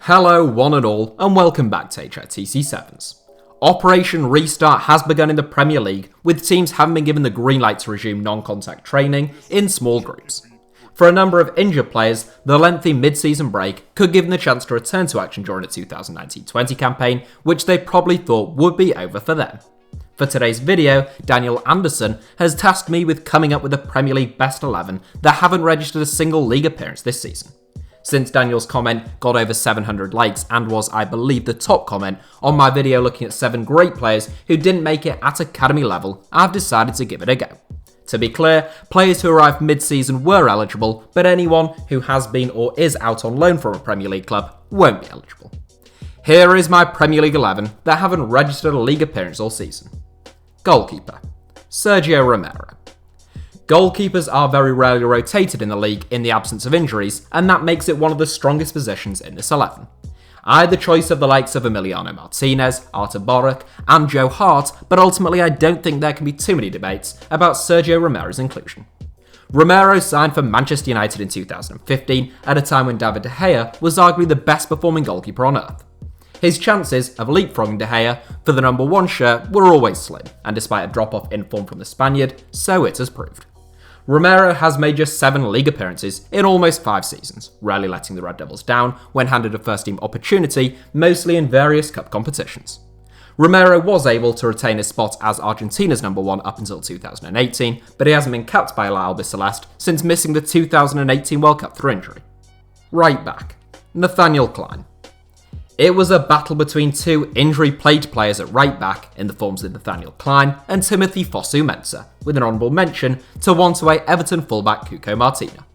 Hello one and all, and welcome back to HITC Sevens. Operation Restart has begun in the Premier League, with teams having been given the green light to resume non-contact training in small groups. For a number of injured players, the lengthy mid-season break could give them the chance to return to action during the 2019-20 campaign, which they probably thought would be over for them. For today's video, Daniel Anderson has tasked me with coming up with a Premier League best 11 that haven't registered a single league appearance this season. Since Daniel's comment got over 700 likes and was, I believe, the top comment on my video looking at 7 great players who didn't make it at academy level, I've decided to give it a go. To be clear, players who arrived mid-season were eligible, but anyone who has been or is out on loan from a Premier League club won't be eligible. Here is my Premier League 11 that haven't registered a league appearance all season. Goalkeeper, Sergio Romero. Goalkeepers are very rarely rotated in the league in the absence of injuries, and that makes it one of the strongest positions in this 11. I had the choice of the likes of Emiliano Martinez, Artur Boruc, and Joe Hart, but ultimately I don't think there can be too many debates about Sergio Romero's inclusion. Romero signed for Manchester United in 2015 at a time when David De Gea was arguably the best performing goalkeeper on earth. His chances of leapfrogging De Gea for the number 1 shirt were always slim, and despite a drop-off in form from the Spaniard, so it has proved. Romero has made just 7 league appearances in almost 5 seasons, rarely letting the Red Devils down when handed a first-team opportunity, mostly in various cup competitions. Romero was able to retain his spot as Argentina's number 1 up until 2018, but he hasn't been capped by La Albiceleste since missing the 2018 World Cup through injury. Right back, Nathaniel Klein. It was a battle between 2 injury-plagued players at right back in the forms of Nathaniel Klein and Timothy Fosu-Mensah, with an honourable mention to one-way Everton fullback Cuco Martina.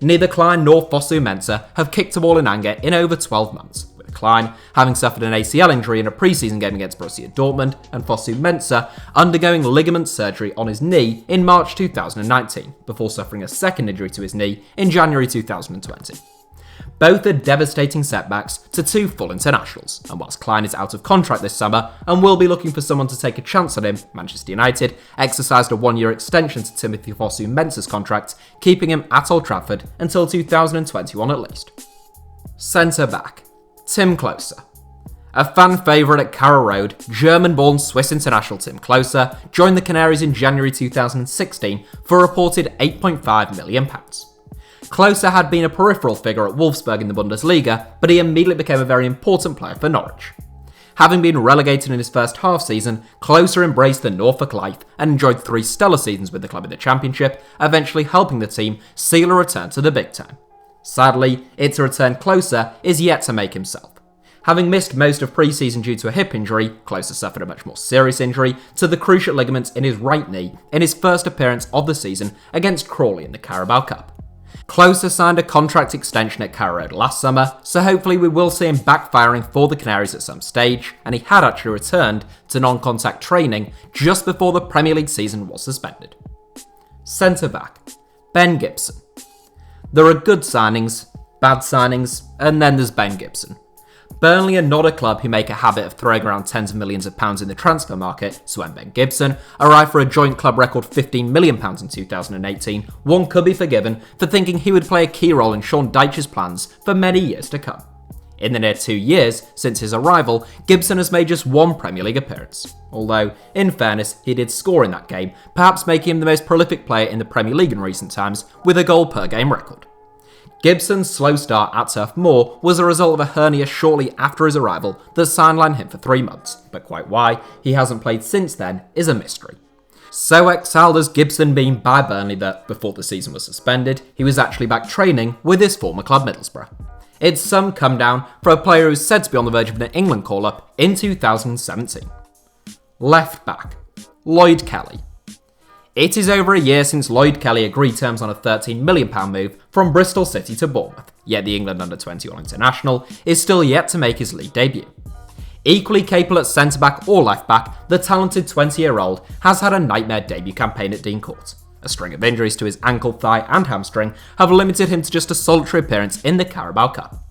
Neither Klein nor Fosu-Mensah have kicked a ball in anger in over 12 months, with Klein having suffered an ACL injury in a pre-season game against Borussia Dortmund and Fosu-Mensah undergoing ligament surgery on his knee in March 2019, before suffering a second injury to his knee in January 2020. Both are devastating setbacks to 2 full internationals, and whilst Klein is out of contract this summer and will be looking for someone to take a chance on him, Manchester United exercised a 1-year extension to Timothy Fosu-Mensah's contract, keeping him at Old Trafford until 2021 at least. Centre-back, Sime Closer. A fan favourite at Carrow Road, German-born Swiss international Sime Closer joined the Canaries in January 2016 for a reported £8.5 million. Closer had been a peripheral figure at Wolfsburg in the Bundesliga, but he immediately became a very important player for Norwich. Having been relegated in his first half season, Closer embraced the Norfolk life and enjoyed 3 stellar seasons with the club in the Championship, eventually helping the team seal a return to the big time. Sadly, its return Closer is yet to make himself. Having missed most of pre-season due to a hip injury, Closer suffered a much more serious injury to the cruciate ligaments in his right knee in his first appearance of the season against Crawley in the Carabao Cup. Closer signed a contract extension at Carrow Road last summer, so hopefully we will see him backfiring for the Canaries at some stage, and he had actually returned to non-contact training just before the Premier League season was suspended. Centre-back, Ben Gibson. There are good signings, bad signings, and then there's Ben Gibson. Burnley are not a club who make a habit of throwing around tens of millions of pounds in the transfer market, so when Ben Gibson arrived for a joint club record £15 million in 2018, one could be forgiven for thinking he would play a key role in Sean Dyche's plans for many years to come. In the near 2 years since his arrival, Gibson has made just 1 Premier League appearance, although, in fairness, he did score in that game, perhaps making him the most prolific player in the Premier League in recent times, with a goal per game record. Gibson's slow start at Turf Moor was a result of a hernia shortly after his arrival that sidelined him for 3 months, but quite why he hasn't played since then is a mystery. So exiled has Gibson been by Burnley that, before the season was suspended, he was actually back training with his former club Middlesbrough. It's some come down for a player who's said to be on the verge of an England call-up in 2017. Left back, Lloyd Kelly. It is over a year since Lloyd Kelly agreed terms on a £13 million move from Bristol City to Bournemouth, yet the England under-21 international is still yet to make his league debut. Equally capable at centre-back or left-back, the talented 20-year-old has had a nightmare debut campaign at Dean Court. A string of injuries to his ankle, thigh and hamstring have limited him to just a solitary appearance in the Carabao Cup.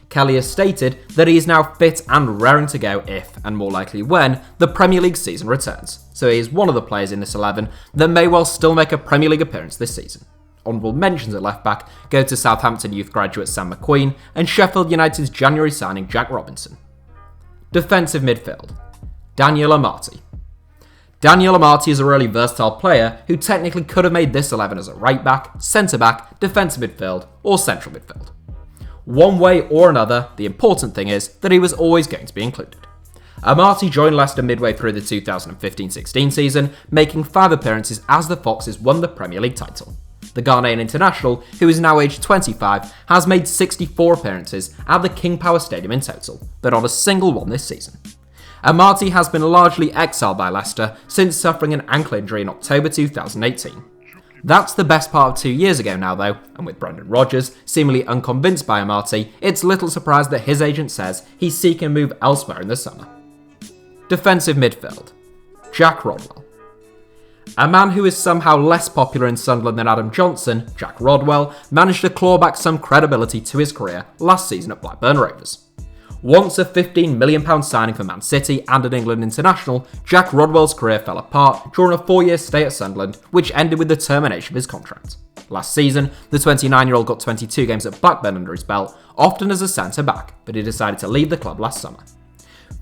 Kelly has stated that he is now fit and raring to go if, and more likely when, the Premier League season returns, so he is one of the players in this 11 that may well still make a Premier League appearance this season. Honourable mentions at left back go to Southampton youth graduate Sam McQueen and Sheffield United's January signing Jack Robinson. Defensive midfield. Daniel Amati. Daniel Amati is a really versatile player who technically could have made this 11 as a right back, centre back, defensive midfield, or central midfield. One way or another, the important thing is that he was always going to be included. Amati joined Leicester midway through the 2015-16 season, making 5 appearances as the Foxes won the Premier League title. The Ghanaian international, who is now aged 25, has made 64 appearances at the King Power Stadium in total, but not a single one this season. Amati has been largely exiled by Leicester since suffering an ankle injury in October 2018. That's the best part of 2 years ago now though, and with Brendan Rodgers seemingly unconvinced by Amati, it's little surprise that his agent says he's seeking a move elsewhere in the summer. Defensive midfield. Jack Rodwell. A man who is somehow less popular in Sunderland than Adam Johnson, Jack Rodwell, managed to claw back some credibility to his career last season at Blackburn Rovers. Once a £15 million signing for Man City and an England international, Jack Rodwell's career fell apart during a 4-year stay at Sunderland, which ended with the termination of his contract. Last season, the 29-year-old got 22 games at Blackburn under his belt, often as a centre-back, but he decided to leave the club last summer.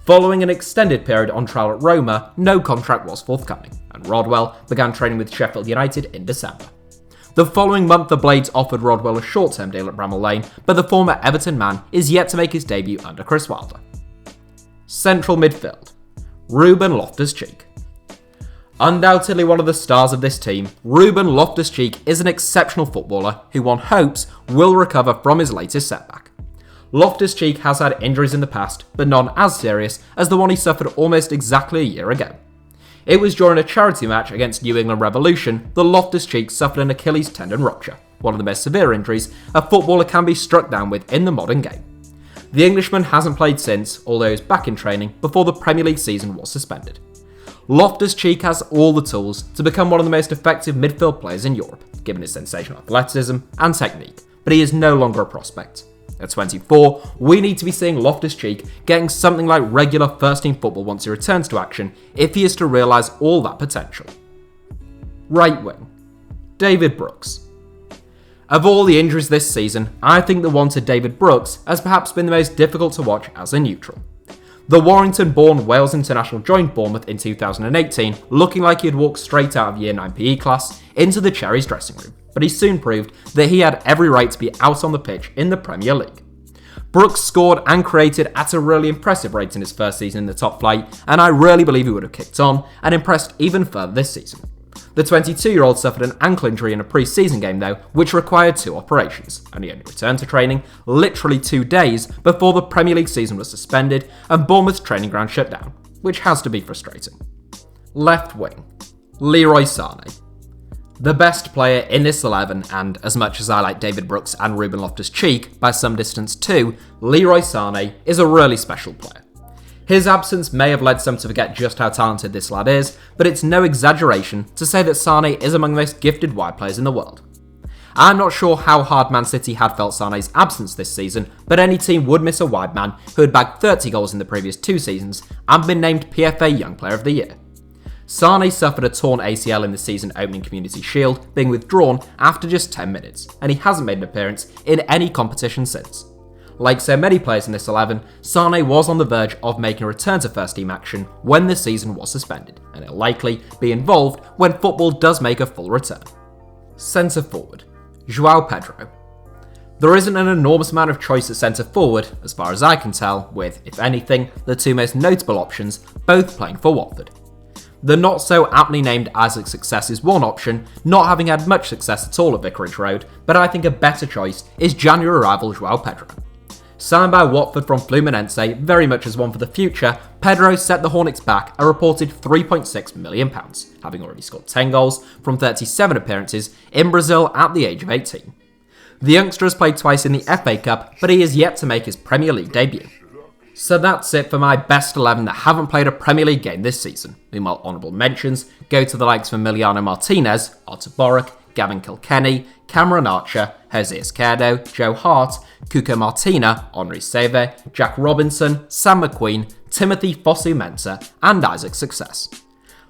Following an extended period on trial at Roma, no contract was forthcoming, and Rodwell began training with Sheffield United in December. The following month, the Blades offered Rodwell a short-term deal at Bramall Lane, but the former Everton man is yet to make his debut under Chris Wilder. Central midfield. Ruben Loftus-Cheek. Undoubtedly one of the stars of this team, Ruben Loftus-Cheek is an exceptional footballer who one hopes will recover from his latest setback. Loftus-Cheek has had injuries in the past, but none as serious as the one he suffered almost exactly a year ago. It was during a charity match against New England Revolution that Loftus-Cheek suffered an Achilles tendon rupture, one of the most severe injuries a footballer can be struck down with in the modern game. The Englishman hasn't played since, although he was back in training before the Premier League season was suspended. Loftus-Cheek has all the tools to become one of the most effective midfield players in Europe, given his sensational athleticism and technique, but he is no longer a prospect. At 24, we need to be seeing Loftus-Cheek getting something like regular first-team football once he returns to action if he is to realise all that potential. Right wing. David Brooks. Of all the injuries this season, I think the one to David Brooks has perhaps been the most difficult to watch as a neutral. The Warrington-born Wales international joined Bournemouth in 2018, looking like he had walked straight out of Year 9 PE class into the Cherries dressing room, but he soon proved that he had every right to be out on the pitch in the Premier League. Brooks scored and created at a really impressive rate in his first season in the top flight, and I really believe he would have kicked on and impressed even further this season. The 22-year-old suffered an ankle injury in a pre-season game though, which required 2 operations, and he only returned to training literally 2 days before the Premier League season was suspended and Bournemouth's training ground shut down, which has to be frustrating. Left wing. Leroy Sane. The best player in this 11, and as much as I like David Brooks and Ruben Loftus-Cheek by some distance too, Leroy Sane is a really special player. His absence may have led some to forget just how talented this lad is, but it's no exaggeration to say that Sane is among the most gifted wide players in the world. I'm not sure how hard Man City had felt Sane's absence this season, but any team would miss a wide man who had bagged 30 goals in the previous 2 seasons and been named PFA Young Player of the Year. Sane suffered a torn ACL in the season opening Community Shield, being withdrawn after just 10 minutes, and he hasn't made an appearance in any competition since. Like so many players in this 11, Sane was on the verge of making a return to first-team action when the season was suspended, and he'll likely be involved when football does make a full return. Centre forward. João Pedro. There isn't an enormous amount of choice at centre forward, as far as I can tell, with, if anything, the 2 most notable options both playing for Watford. The not so aptly named Isaac Success is one option, not having had much success at all at Vicarage Road, but I think a better choice is January arrival João Pedro. Signed by Watford from Fluminense very much as one for the future, Pedro set the Hornets back a reported £3.6 million, having already scored 10 goals from 37 appearances in Brazil at the age of 18. The youngster has played twice in the FA Cup, but he is yet to make his Premier League debut. So that's it for my best 11 that haven't played a Premier League game this season. Meanwhile, honourable mentions go to the likes of Emiliano Martinez, Artur Boruc, Gavin Kilkenny, Cameron Archer, Jose Izquierdo, Joe Hart, Cuco Martina, Henri Saivet, Jack Robinson, Sam McQueen, Timothy Fosu-Mensah, and Isaac Success.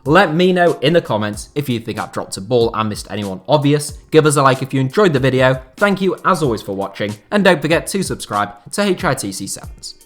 Let me know in the comments if you think I've dropped a ball and missed anyone obvious. Give us a like if you enjoyed the video. Thank you as always for watching, and don't forget to subscribe to HITC Sevens.